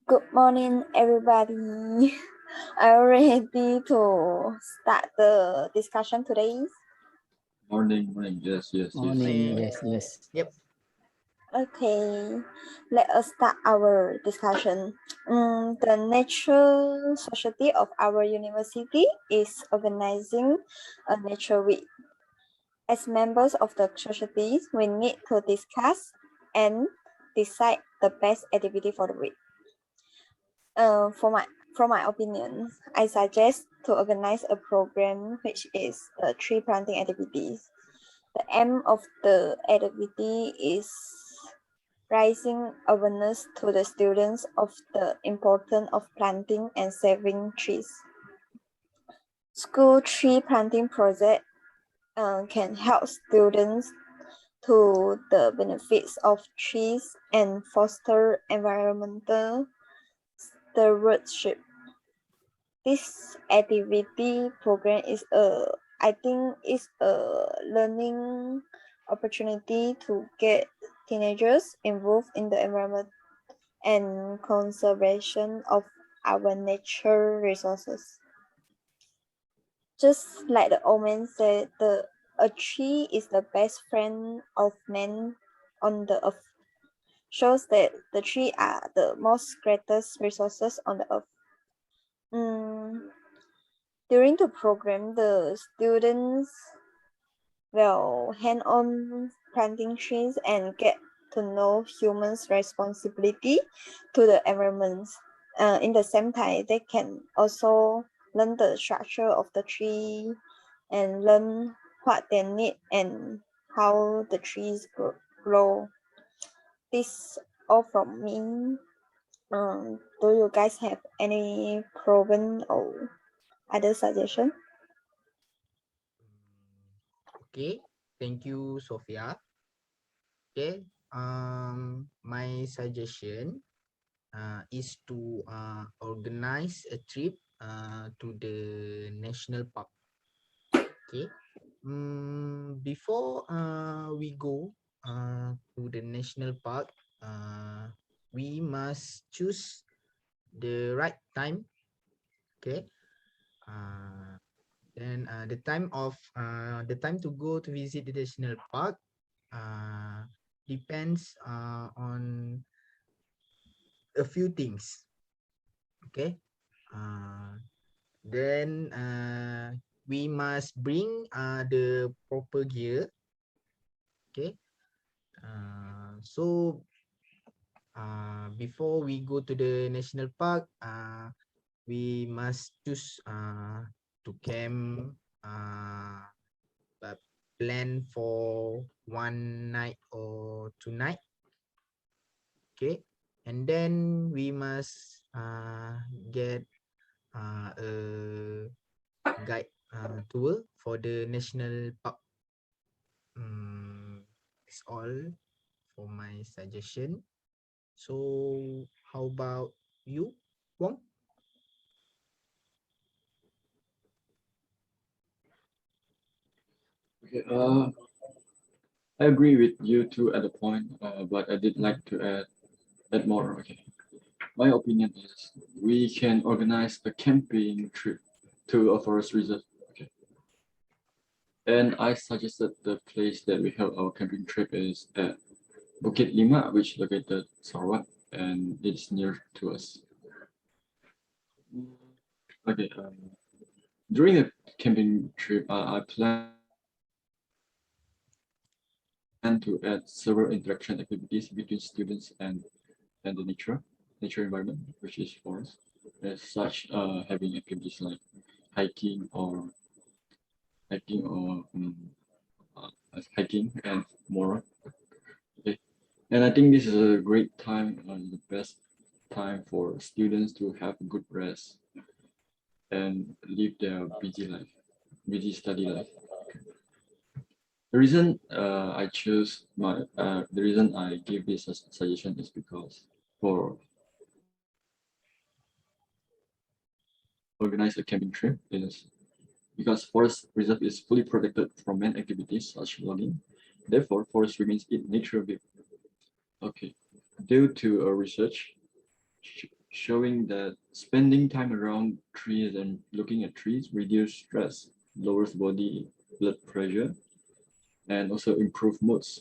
Good morning, everybody. Are you ready to start the discussion today? Morning. Yes. Morning. Yes. Yep. Okay, let us start our discussion. The Nature Society of our university is organizing a Nature Week. As members of the society, we need to discuss and decide the best activity for the week. From my opinion, I suggest to organize a program which is tree planting activities. The aim of the activity is raising awareness to the students of the importance of planting and saving trees. School tree planting project can help students to the benefits of trees and foster environmental stewardship. This activity program is I think is a learning opportunity to get teenagers involved in the environment and conservation of our nature resources. Just like the old man said, a tree is the best friend of man on the earth. Shows that the tree are the most greatest resources on the earth. During the program, the students will hand-on planting trees and get to know humans' responsibility to the environment. In the same time, they can also learn the structure of the tree and learn what they need and how the trees grow. This all from me. Do you guys have any problem or other suggestion? Okay. Thank you, Sophia. Okay. My suggestion is to organize a trip to the national park. Okay. Before we go to the national park, we must choose the right time. Okay. Then the time to go to visit the national park depends on a few things. Okay. Then we must bring the proper gear. Okay. So before we go to the national park, we must choose to camp, plan for 1 night or 2 night. Okay, and then we must get a guide tour for the national park. That's all for my suggestion. So how about you, Wong? Okay. I agree with you two at the point, but I did like to add more. Okay. My opinion is we can organize a camping trip to a forest reserve. Okay. And I suggested the place that we held our camping trip is at Bukit Lima, which located Sarawak, and it's near to us. Okay. During the camping trip, I plan to add several interaction activities between students and the nature environment, which is forest. As such, having activities like hiking or hiking or hiking and more. Okay. And I think this is a great time, the best time for students to have a good rest and live their busy study life. The reason I choose the reason I give this as suggestion is because for organize a camping trip is because forest reserve is fully protected from man activities such logging. Therefore, forest remains in nature. Okay. Due to a research showing that spending time around trees and looking at trees reduce stress, lowers body blood pressure, and also improve moods.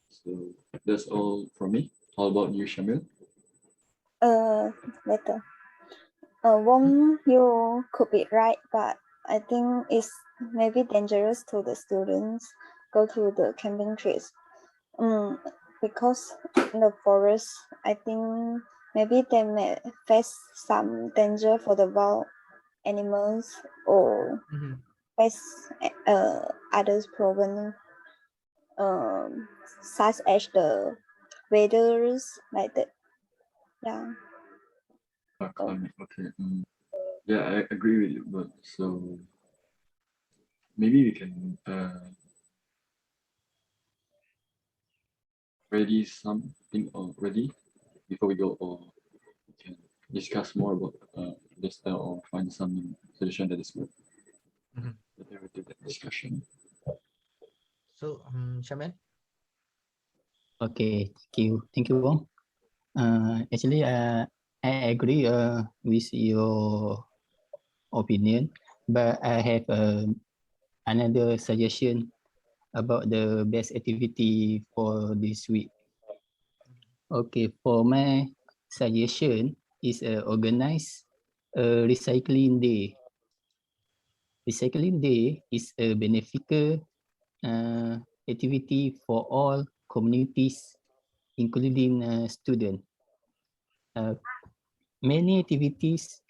So that's all from me. How about you, Shamil? Later. Wong, you could be right, but I think it's maybe dangerous to the students go to the camping trips. Because in the forest, I think maybe they may face some danger for the wild animals or Mhm. face others problem such as the weathers like that. Yeah. Climate. Okay. Yeah, I agree with you. But so maybe we can ready something already before we go, or we can discuss more about this or find some solution that is good. Mhm. Let me do that discussion. So, Shamil? Okay, thank you, Wong. Actually, I agree with your opinion, but I have another suggestion about the best activity for this week. Okay, for my suggestion is organize a recycling day. Recycling day is a beneficial uh, activity for all communities, including students. Uh, Many activities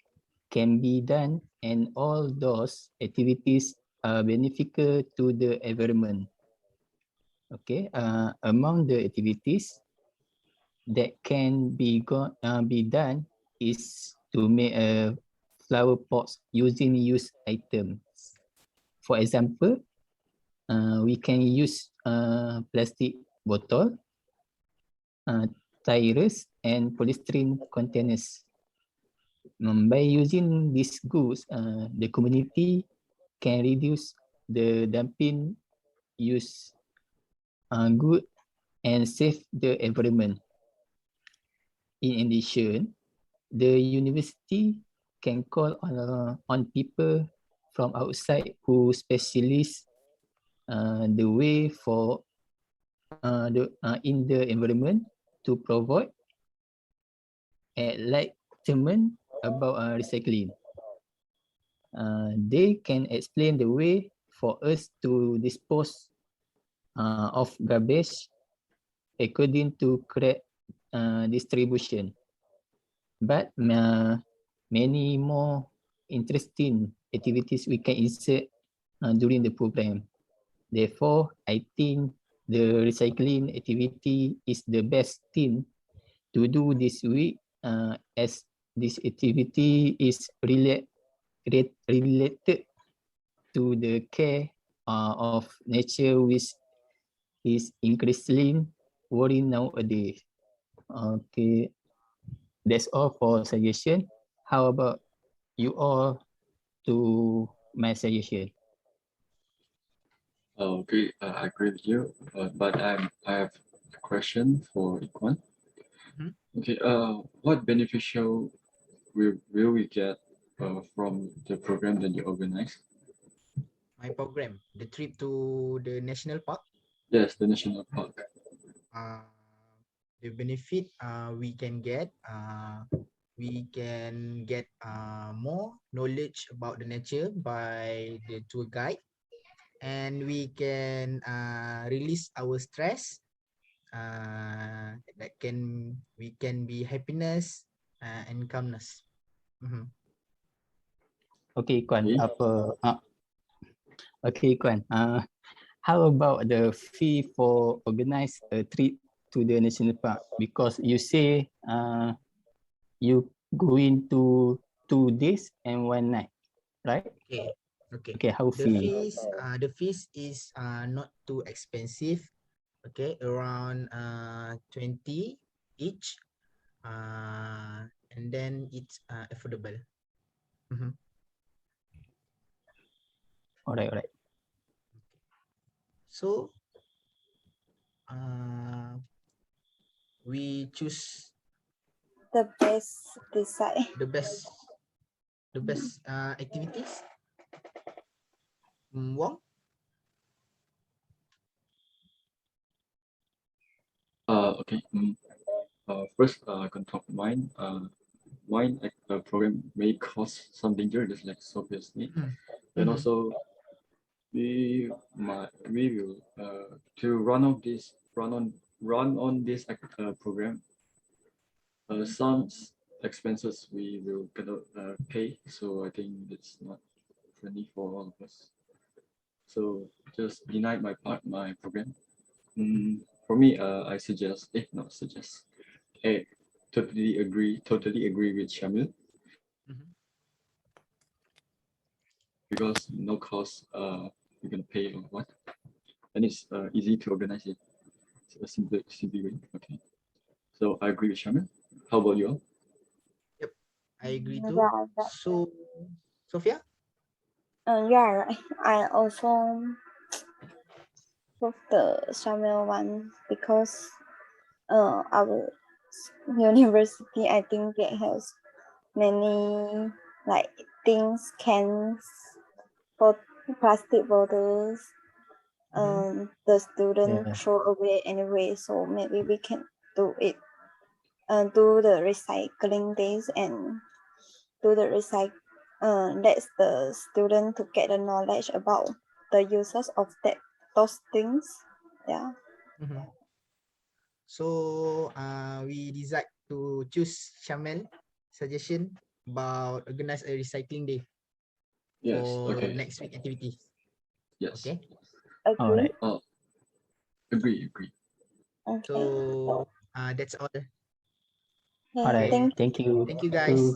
can be done, and all those activities are beneficial to the environment. Okay, among the activities that can be done is to make a flower pots using used items. For example, we can use plastic bottle, uh, tires, and polystyrene containers. By using these goods, the community can reduce the dumping use good and save the environment. In addition, the university can call on people from outside who specialize the way for in the environment to provide enlightenment about recycling. They can explain the way for us to dispose of garbage according to correct distribution. But many more interesting activities we can insert during the program. Therefore, I think the recycling activity is the best thing to do this week as this activity is related to the care of nature, which is increasingly worrying nowadays. Okay, that's all for suggestion. How about you all to my suggestion? Okay, I agree with you. But I have a question for Ikwan. Mhm. Okay. What beneficial will we get from the program that you organize? My program, the trip to the national park. Yes, the national park. Uh, the benefit we can get more knowledge about the nature by the tour guide, and we can release our stress. That can we can be happiness and calmness. Mhm. Okay, Kwan. Okay. Okay, Kwan. How about the fee for organize a trip to the national park? Because you say you going to 2 days and 1 night, right? Okay. Okay. Okay, how fee? The fees is not too expensive. Okay, around 20 each. And then it's affordable. Mhm. Alright, alright. So we choose the best design. the best activities. Wong. Okay. First, I can talk mine. Mine program may cause some danger, just like Sophia said, and Mhm. also we will to run on this program. Some expenses we will gonna pay, so I think it's not friendly for all of us. So just deny my program. For me, I suggest, not suggest, I totally agree with Shamil, Mhm. because no cost, you're gonna pay or what, and it's easy to organize it. It's a simple way. Okay, so I agree with Shamil. How about you all? Yep, I agree too. Yeah, So, Sophia. yeah, right. I also took the Samuel one because our university, I think it has many like things, cans, plastic bottles, the student Yeah. throw away anyway, so maybe we can do it, do the recycling days and do the let the student to get the knowledge about the uses of those things. Yeah. Mhm. So we decide to choose Shamel suggestion about organize a recycling day Yes. for Okay. next week activities. Yes. Okay. All Agree. right. Oh, agree. Okay. So that's all. All Okay. right. Thank Thank you. Thank you guys.